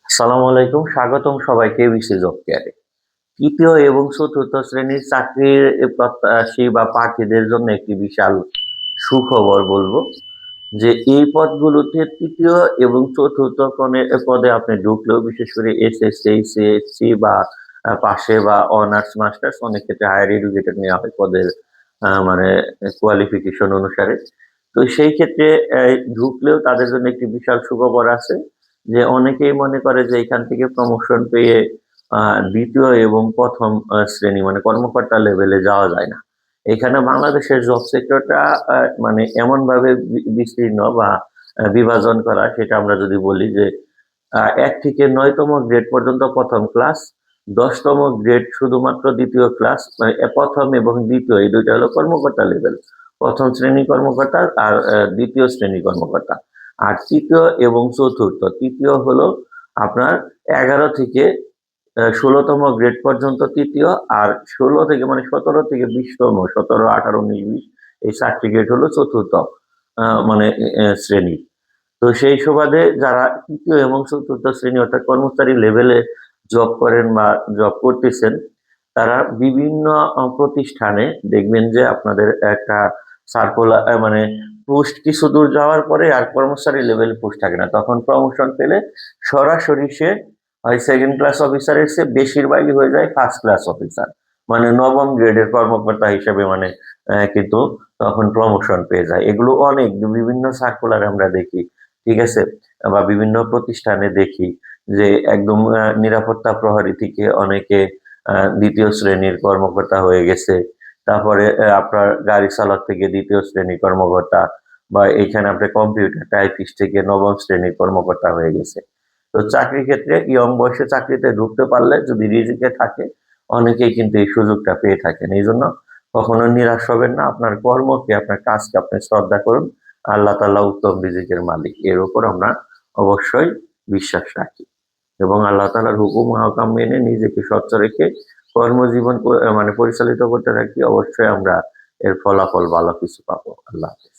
আসসালামু আলাইকুম, স্বাগতম সবাইকে বিসি জব কেয়ারে। তৃতীয় এবং চতুর্থ শ্রেণীর চাকরির প্রত্যাশী বা প্রার্থীদের জন্য একটি বিশাল সুখবর বলবো যে এই পদগুলোতে তৃতীয় এবং চতুর্থ পদে আপনি ঢুকলেও, বিশেষ করে এসএসসি, সিএসসি বা পাশে বা অনার্স মাস্টার্স, অনেক ক্ষেত্রে হায়ার এডুকেটেড নেওয়া হয় পদের মানে কোয়ালিফিকেশন অনুসারে। তো সেই ক্ষেত্রে ঢুকলেও তাদের জন্য একটি বিশাল সুখবর আছে যে অনেকেই মনে করে যে এখান থেকে প্রমোশন পেয়ে দ্বিতীয় এবং প্রথম শ্রেণী মানে কর্মকর্তা লেভেলে যাওয়া যায় না। এখানে বাংলাদেশের জব সেক্টরটা মানে এমন ভাবে বিস্তীর্ণ বা বিভাজন করা, সেটা আমরা যদি বলি যে ১ থেকে ৯তম গ্রেড পর্যন্ত প্রথম ক্লাস, ১০তম গ্রেড শুধুমাত্র দ্বিতীয় ক্লাস, মানে প্রথম এবং দ্বিতীয় এই দুইটা হলো কর্মকর্তা লেভেল, প্রথম শ্রেণী কর্মকর্তা আর দ্বিতীয় শ্রেণী কর্মকর্তা। আর তৃতীয় এবং চতুর্থ, তৃতীয় হলো আপনার ১১ থেকে ১৬তম গ্রেড পর্যন্ত তৃতীয়, আর ১৬ থেকে মানে ১৭ থেকে ২০তম, ১৭, ১৮, ১৯, ২০ এই ৪টি গ্রেড হলো চতুর্থ মানে শ্রেণী। তো সেই সুবাদে যারা তৃতীয় এবং চতুর্থ শ্রেণী অর্থাৎ কর্মচারী লেভেলে জব করেন বা জব করতেছেন, তারা বিভিন্ন প্রতিষ্ঠানে দেখবেন যে আপনাদের একটা সার্কুলার মানে পোস্ট কিছু দূর যাওয়ার পরে আর কর্মচারী লেভেল পোস্ট থাকে না, তখন প্রমোশন পেলে সরাসরি সে হয় সেকেন্ড ক্লাস অফিসারের চেয়ে বেশিরভাগই হয়ে যায় ফার্স্ট ক্লাস অফিসার, মানে নবম গ্রেডের কর্মকর্তা হিসেবে, মানে কিন্তু তখন প্রমোশন পেয়ে যায়। এগুলো অনেক বিভিন্ন সার্কুলার আমরা দেখি, ঠিক আছে, বা বিভিন্ন প্রতিষ্ঠানে দেখি যে একদম নিরাপত্তা প্রহরী থেকে অনেকে দ্বিতীয় শ্রেণীর কর্মকর্তা হয়ে গেছে। তারপরে আপনার গাড়ি চালক থেকে দ্বিতীয় শ্রেণীর কর্মকর্তা, বা এইখানে আপনার কম্পিউটার টাইপিস্ট থেকে নবম শ্রেণীর কর্মকর্তা হয়ে গেছে। তো চাকরির ক্ষেত্রে ইয়ং বয়সে চাকরিতে ঢুকতে পারলে, যদি রিজিকে থাকে, অনেকেই কিন্তু এই সুযোগটা পেয়ে থাকেন। এই জন্য কখনো নিরাশ হবেন না, আপনার কর্মকে, আপনার কাজকে আপনি শ্রদ্ধা করুন। আল্লাহ তাআলা উত্তম রিজিকের মালিক, এর উপর আমরা অবশ্যই বিশ্বাস রাখি এবং আল্লাহ তাআলার হুকুম আহকাম মেনে নিজেকে স্বচ্ছ রেখে কর্মজীবন মানে পরিচালিত করতে থাকি। অবশ্যই আমরা এর ফলাফল ভালো কিছু পাবো। আল্লাহ হাফেজ।